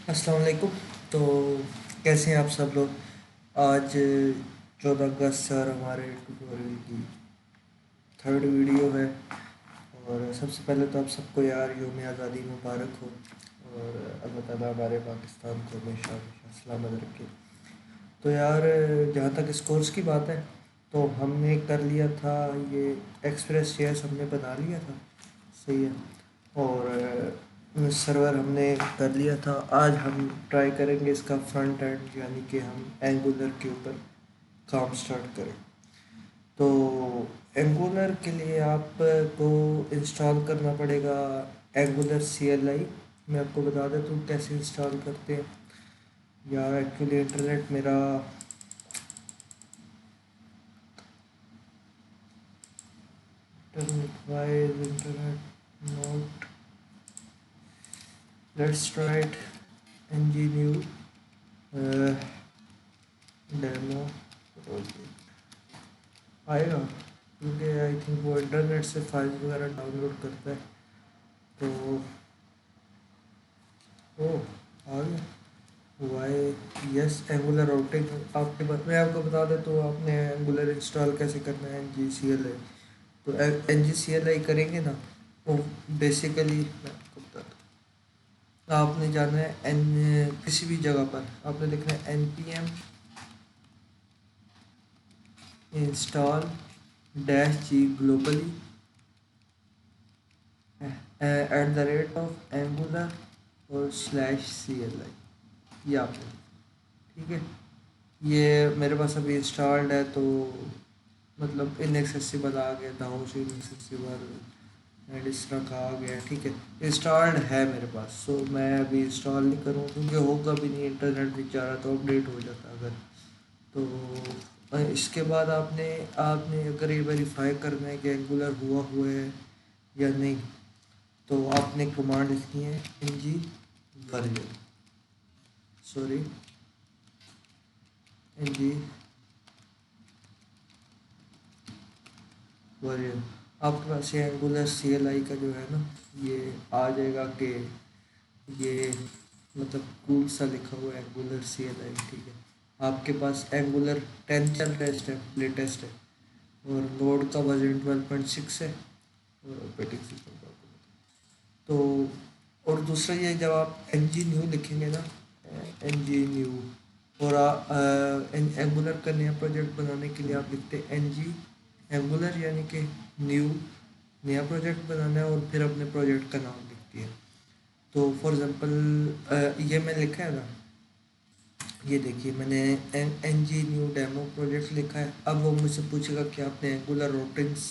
अस्सलाम वालेकुम। तो कैसे हैं आप सब लोग? आज 14 अगस्त और हमारे ट्यूटोरियल की थर्ड वीडियो है। और सबसे पहले तो आप सबको यार यौम आज़ादी मुबारक हो। और अल्लाह ताला हमारे पाकिस्तान को हमेशा हमेशा सलामत रखे। तो यार, जहाँ तक इस कोर्स की बात है, तो हमने कर लिया था ये एक्सप्रेस जेएस हमने बना लिया था। सही है। और सर्वर हमने कर लिया था। आज हम ट्राई करेंगे इसका फ्रंट एंड, यानी कि हम एंगुलर के ऊपर काम स्टार्ट करें। तो एंगुलर के लिए आपको इंस्टॉल करना पड़ेगा एंगुलर CLI। मैं आपको बता देता हूँ कैसे इंस्टॉल करते हैं। या एक्चुअली इंटरनेट मेरा internet not. Let's try it. ng new uh, demo project आएगा, क्योंकि आई थिंक वो इंटरनेट से फाइल वगैरह डाउनलोड करता है। तो ओ आ गया वाई। यस, एंगुलर राउटिंग आपके पास। मैं आपको बता दें तो आपने एंगुलर इंस्टॉल कैसे करना है, NGCLI। तो NGCLI करेंगे ना, वो बेसिकली मैं आपको बता दूँ। आपने जाना है किसी भी जगह पर आपने लिखना है npm install -g globally @angular और /CLI। ये आपने, ठीक है। ये मेरे पास अभी इंस्टॉल्ड है, तो मतलब इनएक्सेसिबल आ गया, दाउस इनएक्सेसिबल एंड इस तरह का आ गया। ठीक है, इंस्टॉल्ड है मेरे पास। सो मैं अभी इंस्टॉल नहीं करूँ, क्योंकि होगा भी नहीं, इंटरनेट भी चाह रहा तो अपडेट हो जाता अगर। तो इसके बाद आपने आपने अगर ये वेरीफाई करना है कि एंगुलर हुआ है या नहीं, तो आपने कमांड लिखनी है ng version, sorry ng version. आपके पास ये एंगुलर CLI का जो है ना, ये आ जाएगा कि ये मतलब कूल सा लिखा हुआ है एंगुलर CLI। ठीक है, आपके पास एंगुलर 10 चल टेस्ट है, लेटेस्ट है। और नोड का वर्जन 12.6 है। और ऑपरेटिंग सिस्टम का, तो और दूसरा ये, जब आप ng न्यू लिखेंगे ना, ng न्यू, और एंगुलर का नया प्रोजेक्ट बनाने के लिए आप लिखते हैं ng एंगुलर, यानी कि न्यू, नया प्रोजेक्ट बनाना है और फिर अपने प्रोजेक्ट का नाम लिखती है। तो फॉर एग्ज़ाम्पल ये मैं लिखा है ना, ये देखिए मैंने ng न्यू डेमो प्रोजेक्ट लिखा है। अब वो मुझसे पूछेगा कि आपने एंगुलर रूटिंग्स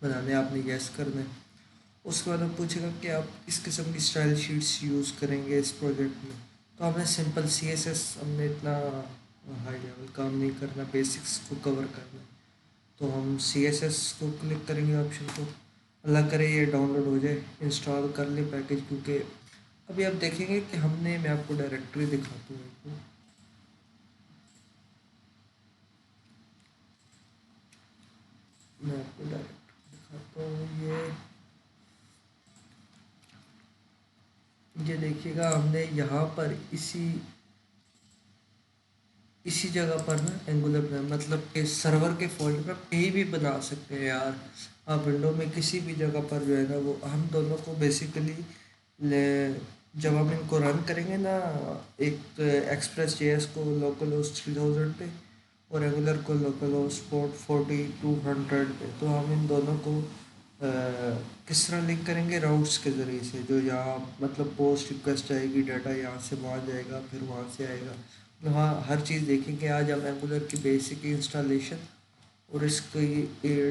बनाने हैं, आपने यस करना है। उसके बाद वो पूछेगा कि आप किस किस्म की स्टाइल शीट्स यूज़ करेंगे इस प्रोजेक्ट में। तो हमने सिंपल CSS, हमने इतना हाई लेवल काम नहीं करना, बेसिक्स को कवर करना है। तो हम CSS को क्लिक करेंगे ऑप्शन को। अल्लाह करे ये डाउनलोड हो जाए, इंस्टॉल कर ले पैकेज, क्योंकि अभी आप देखेंगे कि हमने, मैं आपको डायरेक्टरी दिखाता हूँ आपको। मैं आपको डायरेक्टरी दिखाता हूँ। ये देखिएगा, हमने यहाँ पर इसी इसी जगह पर ना एंगुलर बना, मतलब कि सर्वर के फोल्डर पर कहीं भी बना सकते हैं यार। आप विंडो में किसी भी जगह पर जो है ना, वो हम दोनों को बेसिकली जब हम इनको रन करेंगे ना, एक एक्सप्रेस जेएस को लोकल होस्ट 3000 पे और एंगुलर को लोकल होस्ट पोर्ट 4200 पे, तो हम इन दोनों को किस तरह लिंक करेंगे, राउट्स के ज़रिए से। जो यहाँ मतलब पोस्ट रिक्वेस्ट आएगी, डाटा यहाँ से वहाँ जाएगा, फिर वहाँ से आएगा। हाँ, हर चीज़ देखेंगे आज हम एंगुलर की बेसिक इंस्टॉलेशन, और इसकी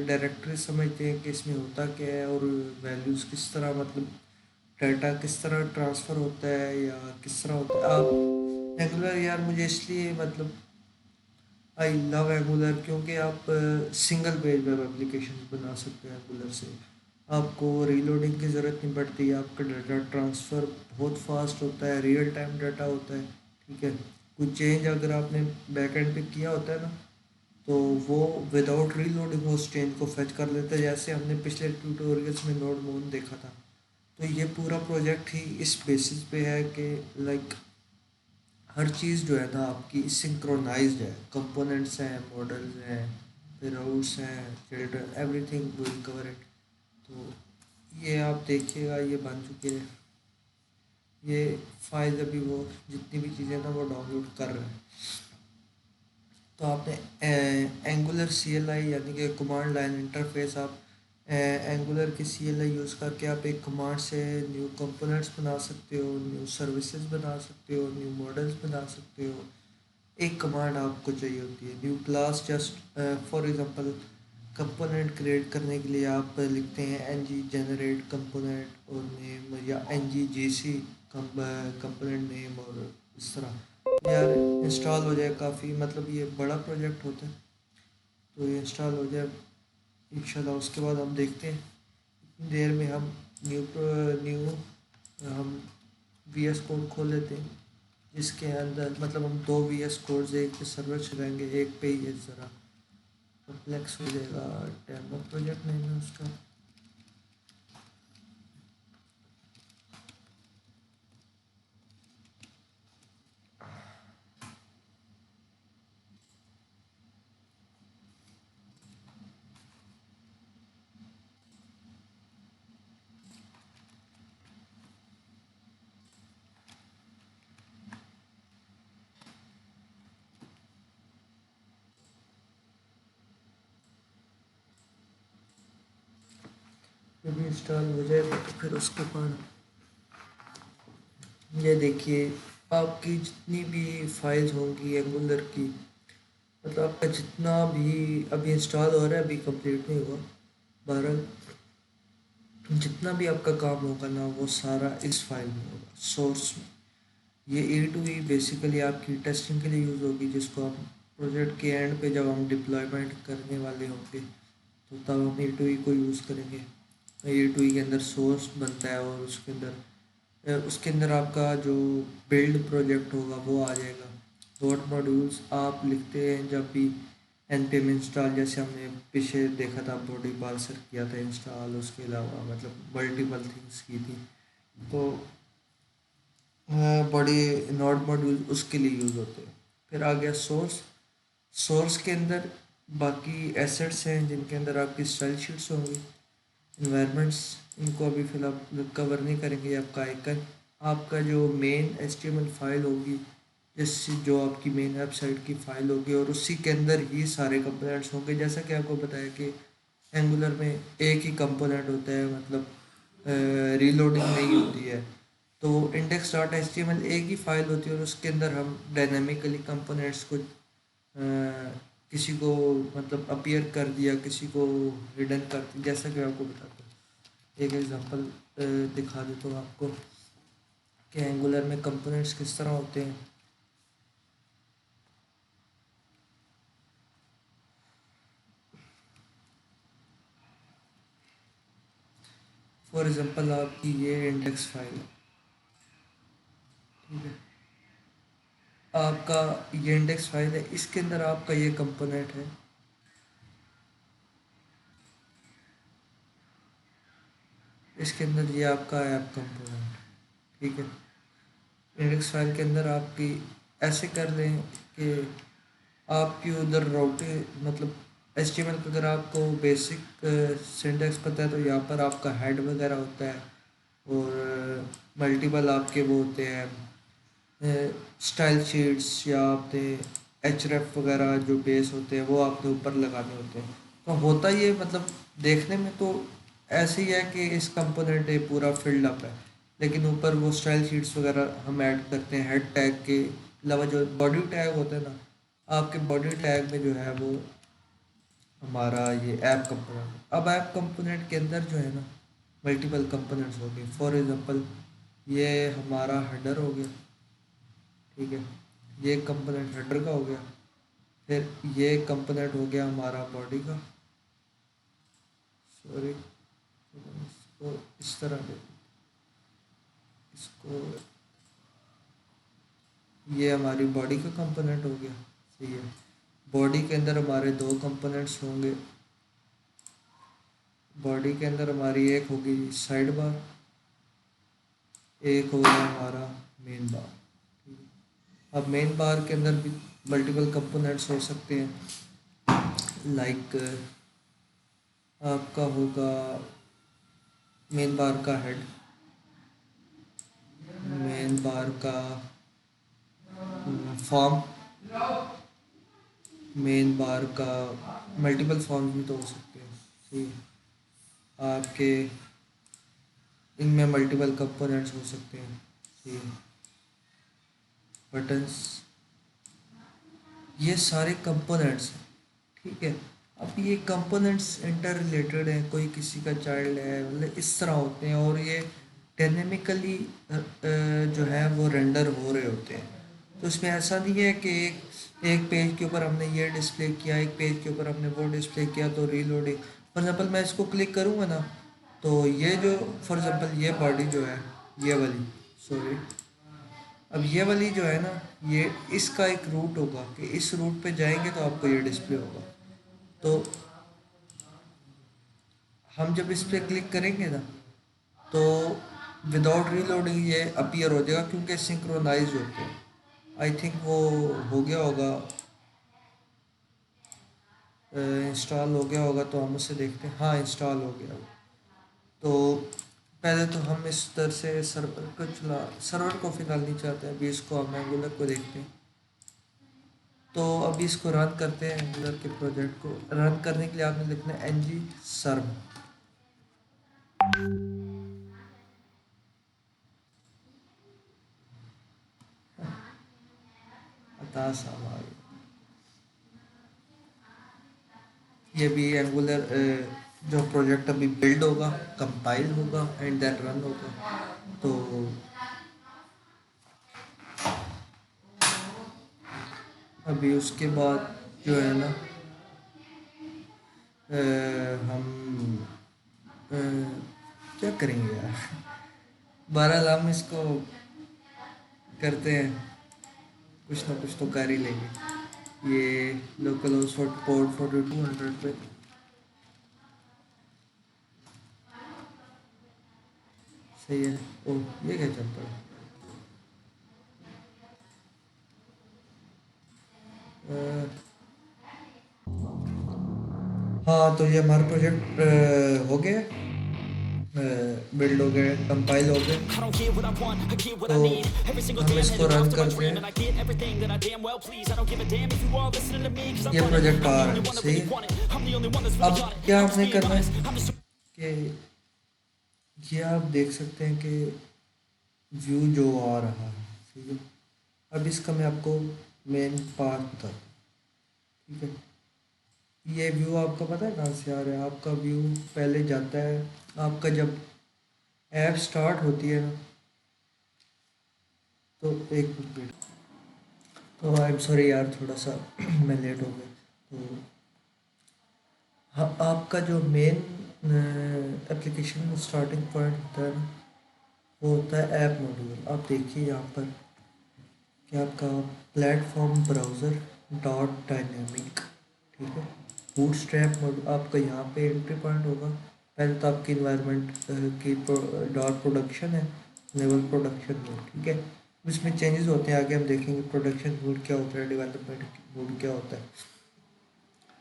डायरेक्टरी समझते हैं कि इसमें होता क्या है, और वैल्यूज़ किस तरह, मतलब डाटा किस तरह ट्रांसफ़र होता है या किस तरह होता है। आप एंगुलर यार, मुझे इसलिए मतलब आई लव एंगुलर, क्योंकि आप सिंगल पेज वेब एप्लीकेशन बना सकते हैं एंगुलर से। आपको रीलोडिंग की ज़रूरत नहीं पड़ती, आपका डाटा ट्रांसफ़र बहुत फास्ट होता है, रियल टाइम डाटा होता है। ठीक है, कुछ चेंज अगर आपने बैकएंड पे किया होता है ना, तो वो विदाउट रीलोडिंग वो उस चेंज को फेच कर लेता है, जैसे हमने पिछले ट्यूटोरियल्स में नोड मोन देखा था। तो ये पूरा प्रोजेक्ट ही इस बेसिस पे है कि लाइक हर चीज़ जो है ना आपकी सिंक्रोनाइज्ड है, कंपोनेंट्स हैं, मॉडल्स हैं, फिर राउट्स हैं, children, everything will cover it. तो ये आप देखिएगा, ये बन चुके हैं, ये फाइल अभी वो जितनी भी चीज़ें ना वो डाउनलोड कर रहे हैं। तो आपने एंगुलर सी एल आई यानी कि कमांड लाइन इंटरफेस, आप एंगुलर की सी एल आई यूज़ करके आप एक कमांड से न्यू कंपोनेंट्स बना सकते हो, न्यू सर्विसेज बना सकते हो, न्यू मॉडल्स बना सकते हो। एक कमांड आपको चाहिए होती है, new class. Just for example component create करने के लिए आप लिखते हैं एन जी जनरेट कंपोनेंट और नेम, या एन जी जी सी कंपोनेंट नेम, और इस तरह यार इंस्टॉल हो जाए। काफ़ी मतलब ये बड़ा प्रोजेक्ट होता है, तो ये इंस्टॉल हो जाए इंशाल्लाह। उसके बाद हम देखते हैं इतनी देर में हम न्यू न्यू हम वी एस कोड खोल लेते हैं, जिसके अंदर मतलब हम दो वी एस कोड्स, एक पे सर्वर चलाएंगे, एक पे ये ज़रा कॉम्प्लेक्स हो जाएगा। डेमो प्रोजेक्ट नेम है उसका। जब इंस्टॉल हो जाएगा तो फिर उसके बाद ये देखिए, आपकी जितनी भी फाइल्स होंगी एंगुलर की, मतलब आपका जितना भी अभी इंस्टॉल हो रहा है, अभी कंप्लीट नहीं हुआ, बहरहाल जितना भी आपका काम होगा ना वो सारा इस फाइल में होगा, सोर्स में। ये ए टू ई बेसिकली आपकी टेस्टिंग के लिए यूज़ होगी, जिसको हम प्रोजेक्ट के एंड पे जब हम डिप्लॉयमेंट करने वाले होंगे तो तब हम ए टू ई को यूज़ करेंगे। ए टू ई के अंदर सोर्स बनता है, और उसके अंदर आपका जो बिल्ड प्रोजेक्ट होगा वो आ जाएगा। डॉट मॉड्यूल्स आप लिखते हैं जब भी एन पी एम इंस्टॉल, जैसे हमने पीछे देखा था बॉडी पार्सर किया था इंस्टॉल, उसके अलावा मतलब मल्टीपल थिंग्स की थी। तो बॉडी नोड मॉड्यूल उसके लिए यूज़ होते हैं। फिर आ गया सोर्स। सोर्स के अंदर बाकी एसेट्स हैं जिनके अंदर आपकी स्टाइल शीट्स होंगी, इन्वायरमेंट्स, इनको अभी फिलहाल कवर नहीं करेंगे। आपका आइकन, आपका जो मेन एचटीएमएल फाइल होगी, जिस जो आपकी मेन वेबसाइट की फाइल होगी, और उसी के अंदर ही सारे कंपोनेंट्स होंगे। जैसा कि आपको बताया कि एंगुलर में एक ही कंपोनेंट होता है, मतलब रीलोडिंग नहीं होती है। तो index dot H T M L एक ही फाइल होती है, और उसके अंदर हम डायनामिकली कंपोनेंट्स को किसी को मतलब अपीयर कर दिया, किसी को हिडन कर दिया। जैसा कि आपको बताता हूँ, एक एग्जांपल दिखा देता हूँ आपको कि एंगुलर में कंपोनेंट्स किस तरह होते हैं। फॉर एग्जांपल आपकी ये इंडेक्स फाइल है, ठीक है। आपका ये इंडेक्स फाइल है, इसके अंदर आपका ये कंपोनेंट है। इसके अंदर ये आपका ऐप कंपोनेंट, ठीक है। इंडेक्स फाइल के अंदर आपकी ऐसे कर लें कि आपकी उधर राउटिंग मतलब एच टी एम एल का अगर आपको बेसिक सिंटेक्स पता है तो यहाँ पर आपका हेड वगैरह होता है, और मल्टीपल आपके वो होते हैं स्टाइल शीट्स, या आपने एच रेफ वगैरह जो बेस होते हैं वो आपने ऊपर लगाने होते हैं। तो होता ये मतलब देखने में तो ऐसे ही है कि इस कंपोनेंट ये पूरा फिल्ड अप है, लेकिन ऊपर वो स्टाइल शीट्स वगैरह हम ऐड करते हैं। हेड टैग के अलावा जो बॉडी टैग होता है ना, आपके बॉडी टैग में जो है वो हमारा ये ऐप कंपोनेंट। अब ऐप कंपोनेंट के अंदर जो है ना मल्टीपल कंपोनेंट्स हो गए। फॉर एग्जांपल ये हमारा हेडर हो गया, ठीक है। ये कंपोनेंट हेडर का हो गया। फिर ये कंपोनेंट हो गया हमारा बॉडी का, सॉरी इसको इस तरह दे, इसको, ये हमारी बॉडी का कंपोनेंट हो गया, सही है। बॉडी के अंदर हमारे दो कंपोनेंट्स होंगे। बॉडी के अंदर हमारी एक होगी साइड बार, एक होगा हमारा मेन बार, ठीक है। अब मेन बार के अंदर भी मल्टीपल कंपोनेंट्स हो सकते हैं, लाइक आपका होगा मेन बार का हेड, मेन बार का फॉर्म, मेन बार का मल्टीपल फॉर्म भी तो हो सकते हैं। ठीक है, आपके इनमें मल्टीपल कंपोनेंट्स हो सकते हैं। ठीक है, बटन्स, ये सारे कंपोनेंट्स हैं। ठीक है, अब ये कंपोनेंट्स इंटर रिलेटेड हैं, कोई किसी का चाइल्ड है, मतलब इस तरह होते हैं, और ये डायनेमिकली जो है वो रेंडर हो रहे होते हैं। तो इसमें ऐसा नहीं है कि एक पेज के ऊपर हमने ये डिस्प्ले किया, एक पेज के ऊपर हमने वो डिस्प्ले किया तो रीलोडिंग। फॉर एग्जाम्पल मैं इसको क्लिक करूँगा ना, तो ये जो फॉर एग्जाम्पल ये बॉडी जो है, ये वाली, सॉरी, अब ये वाली जो है ना, ये इसका एक रूट होगा कि इस रूट पे जाएंगे तो आपको ये डिस्प्ले होगा। तो हम जब इस पर क्लिक करेंगे ना, तो विदाउट रीलोडिंग ये अपीयर हो जाएगा, क्योंकि सिंक्रोनाइज होते हैं। आई थिंक वो हो गया होगा, इंस्टॉल हो गया होगा, तो हम उसे देखते हैं। हाँ, इंस्टॉल हो गया। तो पहले तो हम इस तरह से सर्वर को फिलहाल नहीं चाहते, अभी इसको हम एंगुलर को देखते हैं। तो अभी इसको रन करते हैं, एंगुलर के प्रोजेक्ट को रन करने के लिए आपने लिखना है ng सर्व। अता साहब आ गए। ये भी एंगुलर जो प्रोजेक्ट अभी बिल्ड होगा, कंपाइल होगा एंड देन रन होगा। तो अभी उसके बाद जो है ना, हम क्या करेंगे यार। बहरहाल हम इसको करते हैं, कुछ ना कुछ तो कर ही लेंगे। ये लोकल हाउस पोर्ट 4200 पे सही है। ओह, ये क्या चलता है। हाँ, तो ये हमारा प्रोजेक्ट हो गया, बिल्ड हो गए, कंपाइल हो गए। तो हम इसको रन करते हैं। ये प्रोजेक्ट आ रहा है, सही है। अब क्या हमने करना है कि ये आप देख सकते हैं कि व्यू जो आ रहा है, ठीक है। अब इसका मैं आपको मेन पार्ट बताता हूँ, ठीक है। ये व्यू आपका पता है कहाँ से आ रहा है? आपका व्यू पहले जाता है, आपका जब ऐप स्टार्ट होती है ना, तो एक मिनट, तो आई एम सॉरी यार, थोड़ा सा मैं लेट हो गया। तो हाँ, आपका जो मेन एप्लीकेशन स्टार्टिंग पॉइंट होता है ना, वो होता है ऐप मॉड्यूल। आप देखिए यहाँ पर कि आपका प्लेटफॉर्म ब्राउज़र डॉट डायनेमिक, ठीक है। बूटस्ट्रैप मॉड्यूल आपका यहाँ पे एंट्री पॉइंट होगा। पहले तो आपकी इन्वायरमेंट की डॉट प्रोडक्शन है, लेवल प्रोडक्शन मोड, ठीक है। इसमें चेंजेस होते हैं, आगे हम देखेंगे प्रोडक्शन मोड क्या होता है, डेवलपमेंट मोड क्या होता है।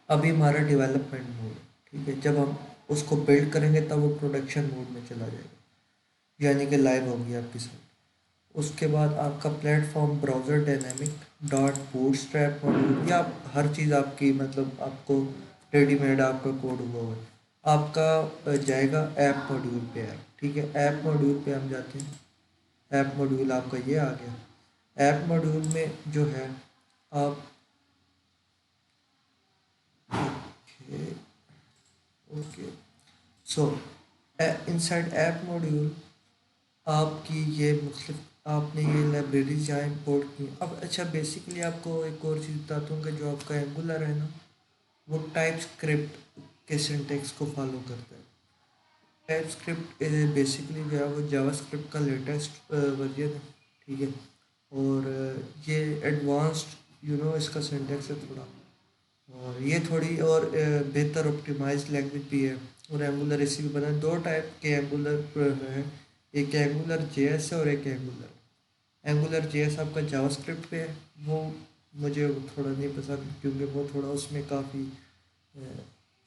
अभी हमारा डेवलपमेंट मोड है, ठीक है। जब हम उसको बिल्ड करेंगे तब वो प्रोडक्शन मोड में चला जाएगा, यानी कि लाइव होगी आपकी साइट। उसके बाद आपका platform browser dynamic dot bootstrap module, या हर चीज़ आपकी मतलब आपको रेडीमेड आपका कोड हुआ हुआ है। आपका जाएगा ऐप मॉड्यूल पे है, ठीक है। ऐप मॉड्यूल पे हम जाते हैं, ऐप मॉड्यूल आपका ये आ गया। ऐप मॉड्यूल में जो है आप ओके ओके, सो इनसाइड ऐप मॉड्यूल आपकी ये मुख्तलिफ आपने ये लाइब्रेरीज यहाँ इंपोर्ट की। अब अच्छा, बेसिकली आपको एक और चीज़ बताता हूँ कि जो आपका एंगुलर है ना, वो टाइप स्क्रिप्ट के सिंटेक्स को फॉलो करता है। टाइप स्क्रिप्ट बेसिकली जो है वो जावा स्क्रिप्ट का लेटेस्ट वर्जन है, ठीक है। और ये एडवांस्ड इसका सिंटेक्स है थोड़ा, और ये थोड़ी और बेहतर ऑप्टिमाइज्ड लैंग्वेज भी है। और एंगुलर इसी भी बना है, दो टाइप के एंगुलर हैं, एक एंगुलर जेएस है और एक एंगुलर, एंगुलर जेएस आपका जावास्क्रिप्ट पे है, वो मुझे थोड़ा नहीं पसंद क्योंकि वो थोड़ा उसमें काफ़ी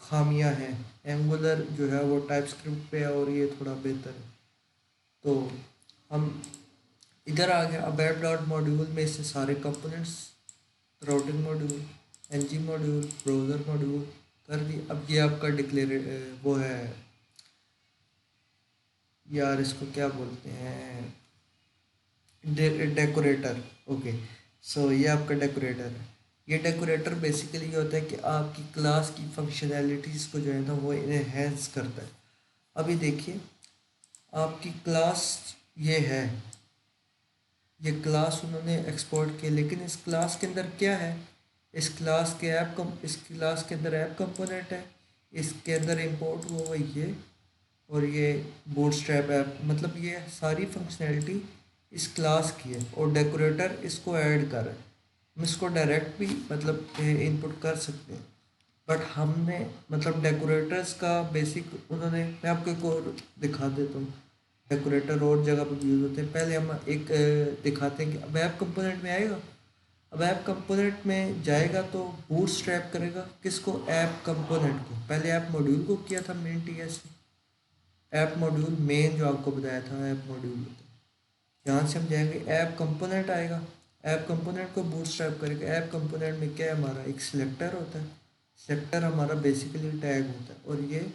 खामियां हैं। एंगुलर जो है वो टाइप स्क्रिप्ट पे है और ये थोड़ा बेहतर है। तो हम इधर आ गया। अब ऐप डॉट मॉड्यूल में इससे सारे components, routing module, NG module, browser module कर दी। अब ये आपका डिक्लेयर वो है यार, इसको क्या बोलते हैं, डेकोरेटर। ओके, सो ये आपका डेकोरेटर है। ये डेकोरेटर बेसिकली ये होता है कि आपकी क्लास की फंक्शनैलिटीज़ को जो है ना वो इन्हेंस करता है। अभी देखिए आपकी क्लास ये है, ये क्लास उन्होंने एक्सपोर्ट किया, लेकिन इस क्लास के अंदर क्या है, इस क्लास के अंदर ऐप कंपोनेंट है, इसके अंदर इंपोर्ट हुआ हुआ ये, और ये बूटस्ट्रैप ऐप, मतलब ये सारी फंक्शनैलिटी इस क्लास की है और डेकोरेटर इसको ऐड कर रहा है। हम इसको डायरेक्ट भी मतलब इनपुट कर सकते हैं, बट हमने मतलब डेकोरेटर्स का बेसिक उन्होंने, मैं आपको एक और दिखा देता हूँ। डेकोरेटर और जगह पर यूज़ होते हैं। पहले हम एक दिखाते हैं कि अब ऐप कंपोनेंट में आएगा। अब ऐप कंपोनेंट में जाएगा तो बूटस्ट्रैप करेगा किसको, ऐप कंपोनेंट को। पहले ऐप मॉड्यूल को किया था मेन टीएस से, ऐप मॉड्यूल मेन जो आपको बताया था ऐप मॉड्यूल, यहाँ से हम जाएंगे ऐप कंपोनेंट आएगा, ऐप कंपोनेंट को बूटस्ट्रैप करेगा। ऐप कंपोनेंट में क्या है, हमारा एक सिलेक्टर होता है, सिलेक्टर हमारा बेसिकली टैग होता है, और ये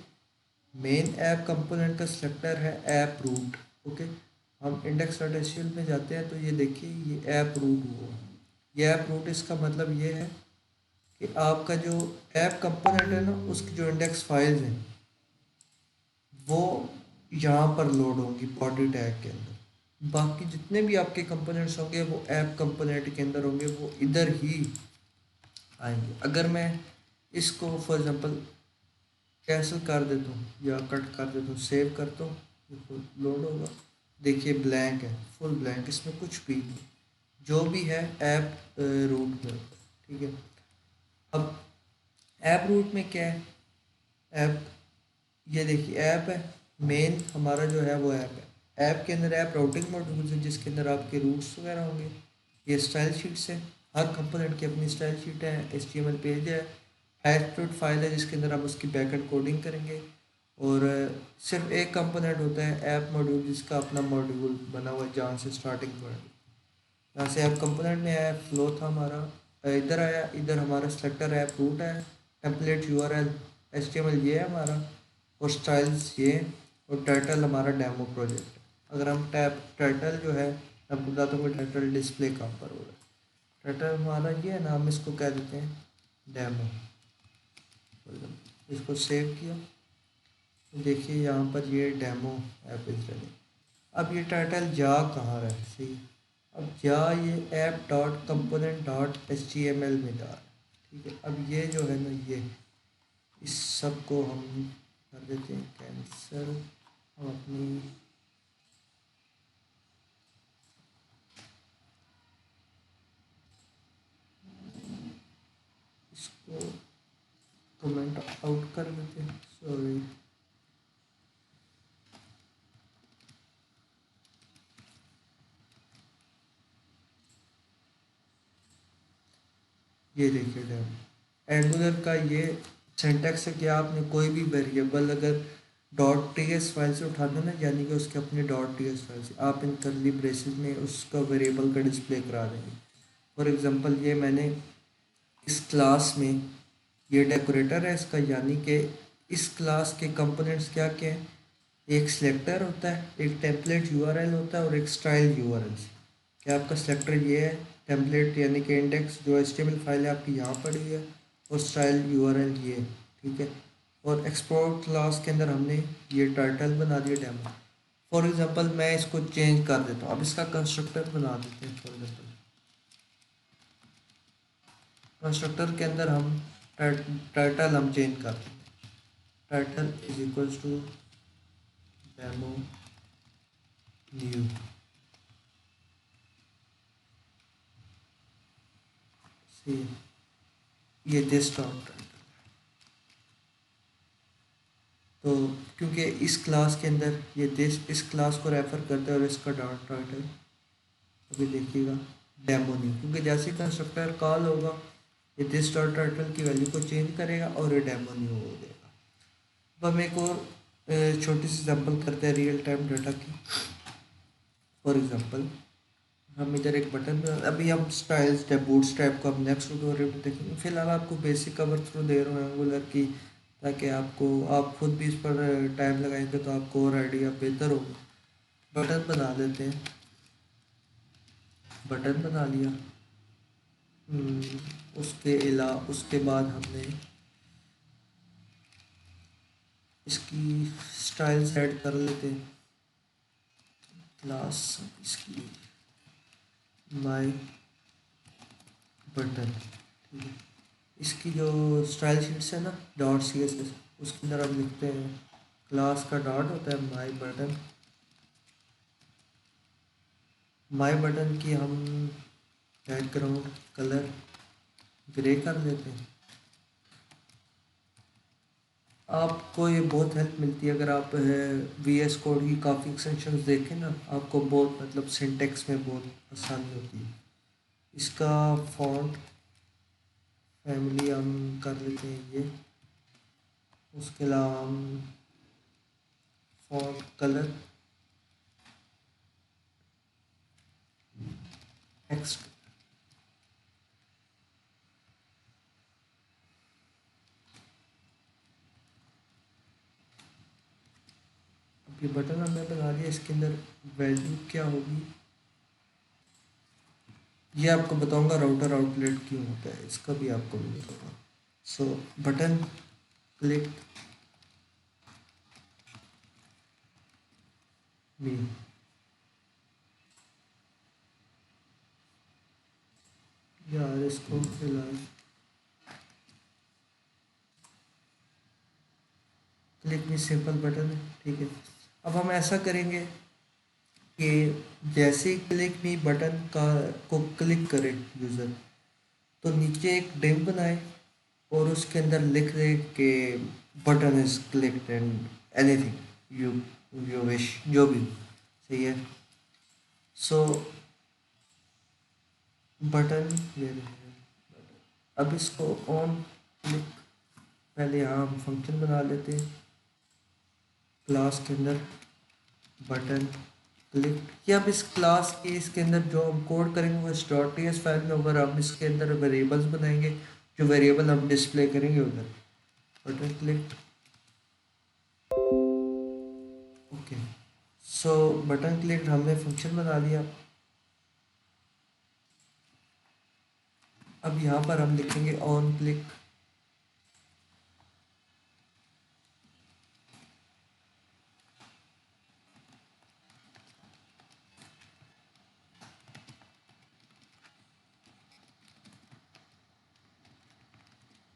मेन ऐप कंपोनेंट का सिलेक्टर है ऐप रूट। ओके, हम index.html में जाते हैं तो ये देखिए ये ऐप रूट हुआ। ये ऐप रूट इसका मतलब ये है कि आपका जो ऐप कंपोनेंट है ना उसकी जो इंडेक्स फाइल्स हैं वो यहाँ पर लोड होंगी बॉडी टैग के अंदर। बाकी जितने भी आपके कंपोनेंट्स होंगे वो ऐप कंपोनेंट के अंदर होंगे, वो इधर ही आएंगे। अगर मैं इसको फॉर एग्जांपल कैंसिल कर देता हूँ या कट कर देता हूँ, सेव करता हूँ, लोड होगा, देखिए ब्लैंक है, फुल ब्लैंक, इसमें कुछ भी नहीं, जो भी है ऐप रूट में। ठीक है, अब ऐप रूट में क्या है, ऐप, ये देखिए ऐप है, मेन हमारा जो है वो ऐप है। ऐप के अंदर ऐप राउटिंग मॉड्यूल्स है जिसके अंदर आपके रूट्स वगैरह होंगे। ये स्टाइल शीट्स है, हर कंपोनेंट की अपनी स्टाइल शीट है, HTML पेज है, टाइपस्क्रिप्ट फाइल है जिसके अंदर हम उसकी बैकएंड कोडिंग करेंगे। और सिर्फ एक कंपोनेंट होता है ऐप मॉड्यूल जिसका अपना मॉड्यूल बना हुआ है जहाँ से स्टार्टिंग पॉइंट, यहाँ से ऐप कंपोनेंट में आया, फ्लो था हमारा, इधर आया, इधर हमारा सेलेक्टर ऐप रूट है, टेम्पलेट URL HTML ये है हमारा, और स्टाइल्स ये, और टाइटल हमारा डेमो प्रोजेक्ट। अगर हम टैप टाइटल जो है, मैं आपको बताता हूँ कि टाइटल डिस्प्ले कहाँ पर हो रहा है। टाइटल हमारा ये है ना, हम इसको कह देते हैं डेमो। इसको सेव किया तो देखिए यहाँ पर ये डेमो ऐप इज रनिंग। अब ये टाइटल जा कहाँ रहा है, सही, अब जा ये app dot component dot HTML में जा रहा है। ठीक है, अब ये जो है ना ये, इस सब को हम कर देते हैं कैंसिल। हम अपनी इसको कमेंट आउट कर देते हैं, सॉरी। ये देखिए डेमो एंगुलर का ये सिंटैक्स है कि आपने कोई भी वेरिएबल अगर डॉट टी एस फाइल से उठाना ना, यानी कि उसके अपने डॉट टी एस फाइल से आप इन करली ब्रेसेस में उसका वेरिएबल का डिस्प्ले करा देंगे। फॉर एग्जांपल ये मैंने इस क्लास में, ये डेकोरेटर है इसका, यानी कि इस क्लास के कंपोनेंट्स क्या क्या हैं, एक सिलेक्टर होता है, एक टेम्पलेट URL होता है, और एक स्टाइल URL। क्या आपका सिलेक्टर ये है, टेम्पलेट यानी कि इंडेक्स जो HTML फाइल है आपकी यहाँ पड़ी हुई है, और स्टाइल URL ये, ठीक है। और एक्सपोर्ट क्लास के अंदर हमने ये टाइटल बना दिया डेमो। फॉर एग्जांपल मैं इसको चेंज कर देता हूँ, अब इसका कंस्ट्रक्टर बना देते हैं। फॉर एग्जांपल कंस्ट्रक्टर के अंदर हम टाइटल हम चेंज कर देते हैं, title is equals to demo new. See ये दिस डॉट टाइटल, तो क्योंकि इस क्लास के अंदर ये दिस इस क्लास को रेफर करता है और इसका डॉट टाइटल अभी देखिएगा डेमो न्यू, क्योंकि जैसे ही कंस्ट्रक्टर कॉल होगा ये दिस डॉट टाइटल की वैल्यू को चेंज करेगा और ये डेमो न्यू हो जाएगा। अब हम एक और छोटी सी एग्जांपल करते हैं रियल टाइम डाटा की। फॉर एग्जांपल हम इधर एक बटन, अभी हम स्टाइल्स बूट स्ट्रैप को हम नेक्स्ट ट्यूटोरियल में देखेंगे। फिलहाल आपको बेसिक कवर थ्रू दे रहा हूँ एंगुलर की, ताकि आपको आप खुद भी इस पर टाइम लगाएंगे तो आपको और आइडिया बेहतर होगा। बटन बना लेते हैं, बटन बना लिया। उसके बाद हमने इसकी स्टाइल सेट कर लेते हैं। क्लास इसकी माय बटन, ठीक है। इसकी जो स्टाइल शीट्स है ना डॉट सी एस एस, उसके अंदर हम लिखते हैं क्लास का डॉट होता है माय बटन। माय बटन की हम बैकग्राउंड कलर ग्रे कर लेते हैं। आपको ये बहुत हेल्प मिलती है अगर आप वी एस कोड की काफ़ी एक्सटेंशंस देखें ना, आपको बहुत मतलब सिंटेक्स में बहुत आसानी होती है। इसका फॉन्ट फैमिली हम कर लेते हैं ये। उसके अलावा हम फॉन्ट कलर टेक्स्ट, अब ये बटन हमने बना लिया। इसके अंदर वैल्यू क्या होगी ये आपको बताऊंगा। राउटर आउटलेट क्यों होता है इसका भी आपको भी बताऊंगा। सो बटन क्लिक मी, यार इसको फिलहाल क्लिक मी सिंपल बटन है, ठीक है। अब हम ऐसा करेंगे कि जैसे ही क्लिक मी बटन का को क्लिक करे यूज़र, तो नीचे एक डिव बनाए और उसके अंदर लिख दे कि button is clicked and anything you you wish, जो भी, सही है। सो बटन ये रहे। अब इसको ऑन क्लिक, पहले यहाँ हम फंक्शन बना लेते हैं क्लास के अंदर बटन क्लिक। या अब इस क्लास के इसके अंदर जो हम कोड करेंगे वो डॉट टी एस फाइल में होगा। हम इसके अंदर वेरिएबल्स बनाएंगे, जो वेरिएबल हम डिस्प्ले करेंगे उधर। Button click, okay. So button click हमने फंक्शन बना लिया। अब यहाँ पर हम लिखेंगे ऑन क्लिक,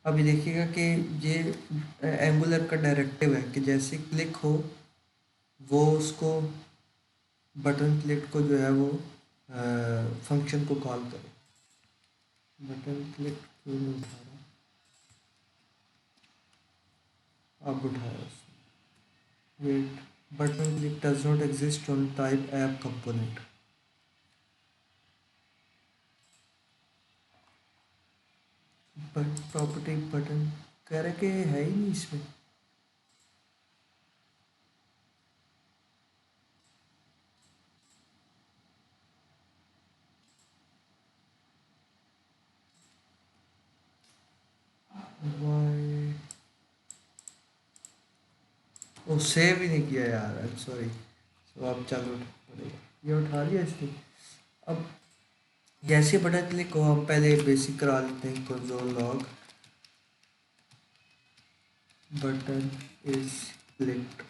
अभी देखिएगा कि ये एंगुलर का डायरेक्टिव है कि जैसे क्लिक हो वो उसको बटन क्लिक को जो है वो फंक्शन को कॉल करे। बटन क्लिक क्यों नहीं उठा रहा, अब उठाया उसने। Wait, button click does not exist on type app component. But property button कह रहे कि है ही नहीं इसमें। वाई, वो सेव ही नहीं किया यार, आई एम सॉरी। तो अब चालू पड़ेगा, ये उठा लिया इसने। अब जैसे बटन क्लिक हो हम पहले बेसिक करा लेते हैं console log button is clicked.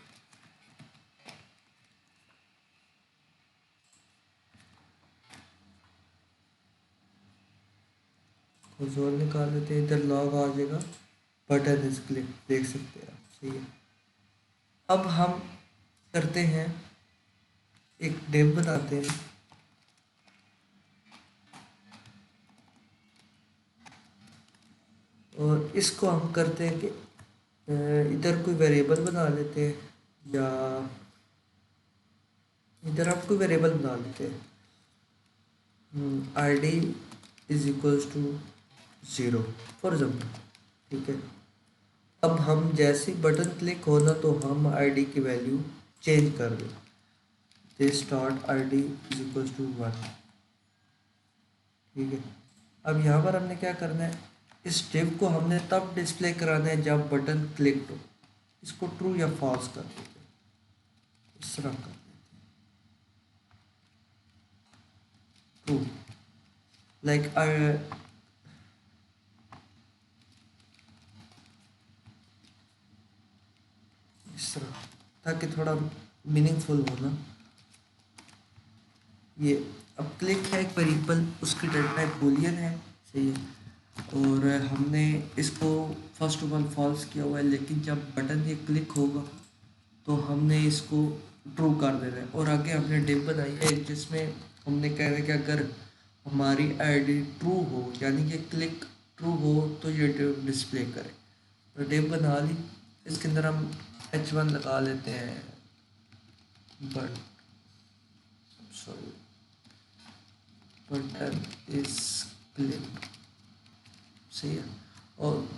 Console निकाल लेते हैं, इधर लॉग आ जाएगा बटन इज क्लिक, देख सकते हैं आप, सही है। अब हम करते हैं एक डिव बनाते हैं और इसको हम करते हैं कि इधर कोई वेरिएबल बना लेते हैं या इधर आप कोई वेरिएबल बना लेते हैं। R D is equals to 0 for example, ठीक है। अब हम जैसे बटन क्लिक होना तो हम आईडी की वैल्यू चेंज कर दें, दे start ID is equals to 1, ठीक है। अब यहाँ पर हमने क्या करना है, इस डिव को हमने तब डिस्प्ले कराना है जब बटन क्लिक हो। इसको ट्रू या फॉल्स कर देते हैं, इस तरह कर देते हैं, ट्रू, लाइक इस तरह, ताकि थोड़ा मीनिंगफुल हो ना। ये अब क्लिक है एक वेरिएबल, उसकी डेटा टाइप बूलियन है, सही है। और हमने इसको फर्स्ट ऑफ ऑल फॉल्स किया हुआ है, लेकिन जब बटन ये क्लिक होगा तो हमने इसको ट्रू कर देना है। और आगे हमने डिव बनाई है जिसमें हमने कह रहे हैं कि अगर हमारी आईडी ट्रू हो, यानी कि क्लिक ट्रू हो, तो ये डिव डिस्प्ले करे। तो डिव बना ली, इसके अंदर हम h1 लगा लेते हैं, but sorry button is click, सही है। और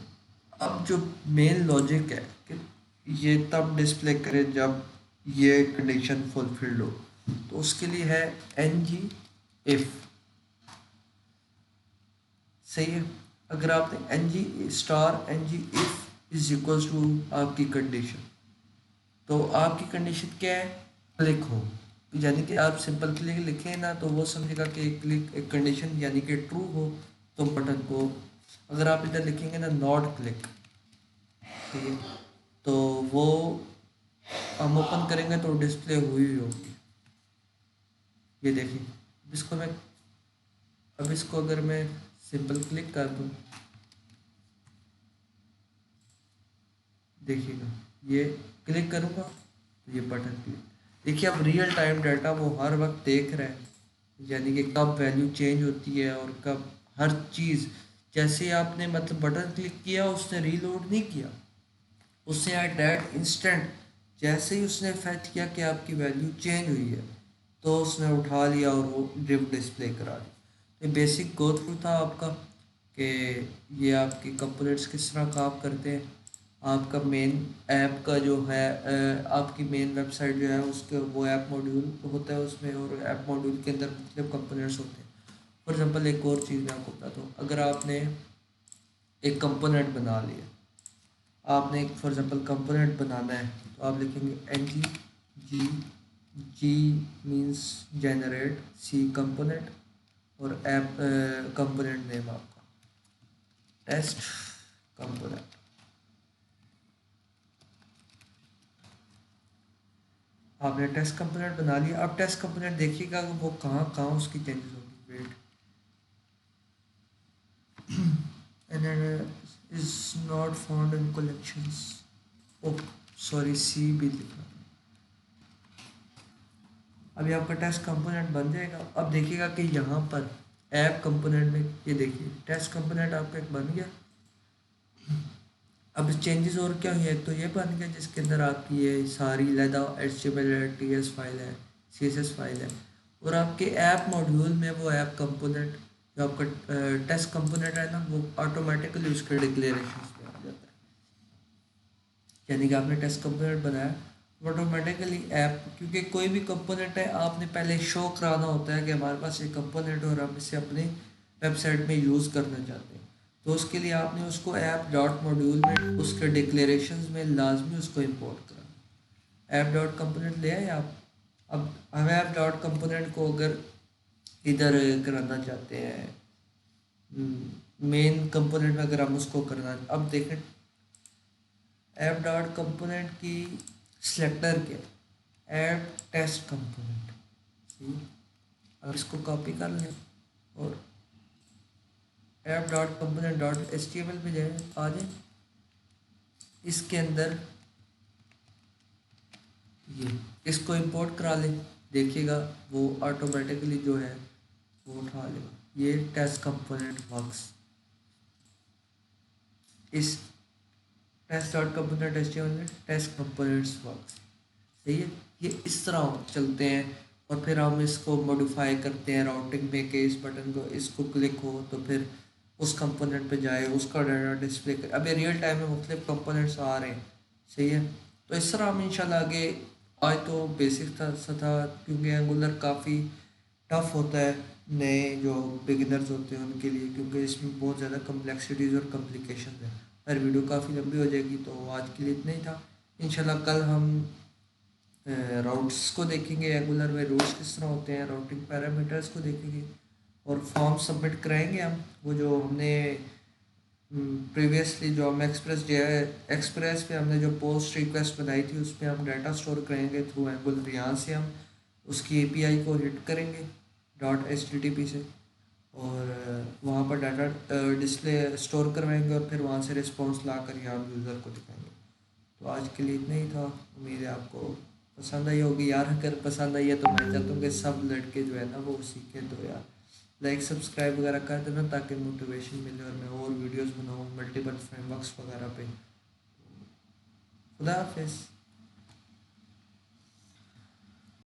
अब जो मेन लॉजिक है कि ये तब डिस्प्ले करे जब ये कंडीशन फुलफिल्ड हो, तो उसके लिए है एन जी इफ, सही है। अगर आपने N G star N G if is equals to आपकी कंडीशन, तो आपकी कंडीशन क्या है, क्लिक हो, यानी कि आप सिंपल क्लिक लिखें ना तो वो समझेगा कि क्लिक एक कंडीशन यानी कि ट्रू हो, तो बटन को, अगर आप इधर लिखेंगे ना नॉट क्लिक, ठीक है, तो वो हम ओपन करेंगे तो डिस्प्ले हुई होगी, ये देखिए। इसको मैं, अब इसको अगर मैं सिंपल क्लिक कर दूँ, देखिएगा ये क्लिक करूँगा तो ये बटन क्लिक, देखिए अब रियल टाइम डाटा वो हर वक्त देख रहा है, यानी कि कब वैल्यू चेंज होती है और कब हर चीज़, जैसे आपने मतलब बटन क्लिक किया उसने रीलोड नहीं किया, उसने एट दैट इंस्टेंट जैसे ही उसने फैच किया कि आपकी वैल्यू चेंज हुई है, तो उसने उठा लिया और वो डिव डिस्प्ले करा दी। ये बेसिक गो थ्रू था आपका कि ये आपकी कंपोनेंट्स किस तरह काम करते हैं। आपका मेन ऐप का जो है आपकी मेन वेबसाइट जो है उसके वो ऐप मॉड्यूल होता है उसमें, और ऐप मॉड्यूल के अंदर मुख्तलिफ कंपोनेंट्स होते हैं। फॉर एग्जांपल एक और चीज़ मैं आपको बताता हूँ, अगर आपने एक कंपोनेंट बना लिया, आपने एक फॉर एग्जांपल कंपोनेंट बनाना है, तो आप लिखेंगे एन जी जी, जी मीन्स जनरेट, सी कंपोनेंट, और ऐप कंपोनेंट नेम आपका टेस्ट कंपोनेंट। आपने टेस्ट कंपोनेंट बना लिया। अब टेस्ट कंपोनेंट देखिएगा कि वो कहाँ कहाँ उसकी चेंजेस होगी, wait, and is not found in collections, oh sorry C भी लिखा। अभी आपका टेस्ट कंपोनेंट बन जाएगा। अब देखिएगा कि यहाँ पर ऐप कंपोनेंट में ये देखिए टेस्ट कंपोनेंट आपका एक बन गया। अब चेंजेस और क्या हुई है, तो ये बन गया जिसके अंदर आपकी ये सारी लैदा HTML है, TS फाइल है, CSS फाइल है, और आपके ऐप मॉड्यूल में वो ऐप कंपोनेंट जो आपका टेस्ट कंपोनेंट है ना, वो ऑटोमेटिकली उसके डिक्लेरेशन में आ जाता है। यानी कि आपने टेस्ट कंपोनेंट बनाया, ऑटोमेटिकली ऐप, क्योंकि कोई भी कंपोनेंट है आपने पहले शो कराना होता है कि हमारे पास ये कंपोनेंट है और हम इसे अपनी वेबसाइट में यूज़ करना चाहते हैं, तो उसके लिए आपने उसको ऐप डॉट मॉड्यूल में उसके डिक्लेरेशंस में लाजमी उसको इंपोर्ट करना। ऐप डॉट कंपोनेंट ले आए आप। अब हम ऐप डॉट कंपोनेंट को अगर इधर कराना चाहते हैं मेन कंपोनेंट में, अगर हम उसको करना, अब देखें ऐप डॉट कंपोनेंट की सिलेक्टर के ऐप टेस्ट कंपोनेंट, अब इसको कॉपी कर लें और app dot component dot HTML पे जाए, आ जाए, इसके अंदर ये इसको इंपोर्ट करा लें, देखिएगा वो ऑटोमेटिकली जो है वो उठा लेगा। ये टेस्ट कंपोनेंट वर्क्स, इस टेस्ट डॉट कंपोनेंट HTML में टेस्ट कंपोनेंट्स वर्क्स, सही है। ये इस तरह चलते हैं और फिर हम इसको मॉडिफाई करते हैं राउटिंग में कि इस बटन को इसको क्लिक हो तो फिर उस कंपोनेंट पे जाए, उसका डाटा डिस्प्ले कर। अभी रियल टाइम में मुख्तलिफ कंपोनेंट्स आ रहे हैं, सही है। तो इस तरह हम इंशाल्लाह आगे, आज तो बेसिक था क्योंकि एंगुलर काफ़ी टफ होता है नए जो बिगिनर्स होते हैं उनके लिए, क्योंकि इसमें बहुत ज़्यादा कम्प्लेक्सिटीज़ और कम्प्लिकेशन है। पर वीडियो काफ़ी लंबी हो जाएगी, तो आज के लिए इतना ही था। इंशाल्लाह कल हम राउट्स को देखेंगे, एंगुलर में रूट्स किस तरह होते हैं, राउटिंग पैरामीटर्स को देखेंगे, और फॉर्म सबमिट कराएंगे हम। वो जो हमने प्रीवियसली जो हम एक्सप्रेस पे हमने जो पोस्ट रिक्वेस्ट बनाई थी उस पर हम डाटा स्टोर करेंगे थ्रू एंगुलर। यहाँ से हम उसकी एपीआई को हिट करेंगे .http से, और वहाँ पर डाटा डिस्प्ले स्टोर करवाएंगे, और फिर वहाँ से रिस्पॉन्स ला कर यहाँ यूज़र को दिखाएंगे। तो आज के लिए इतना ही था। उम्मीद है आपको पसंद आई होगी यार। अगर पसंद आई है तो मैं चाहता हूँ कि सब लड़के जो है ना वो सीखें। तो यार लाइक सब्सक्राइब वगैरह कर देना ताकि मोटिवेशन मिले और मैं और वीडियोस बनाऊँ मल्टीपल फ्रेमवर्क्स वगैरह पे। खुदा हाफिज़।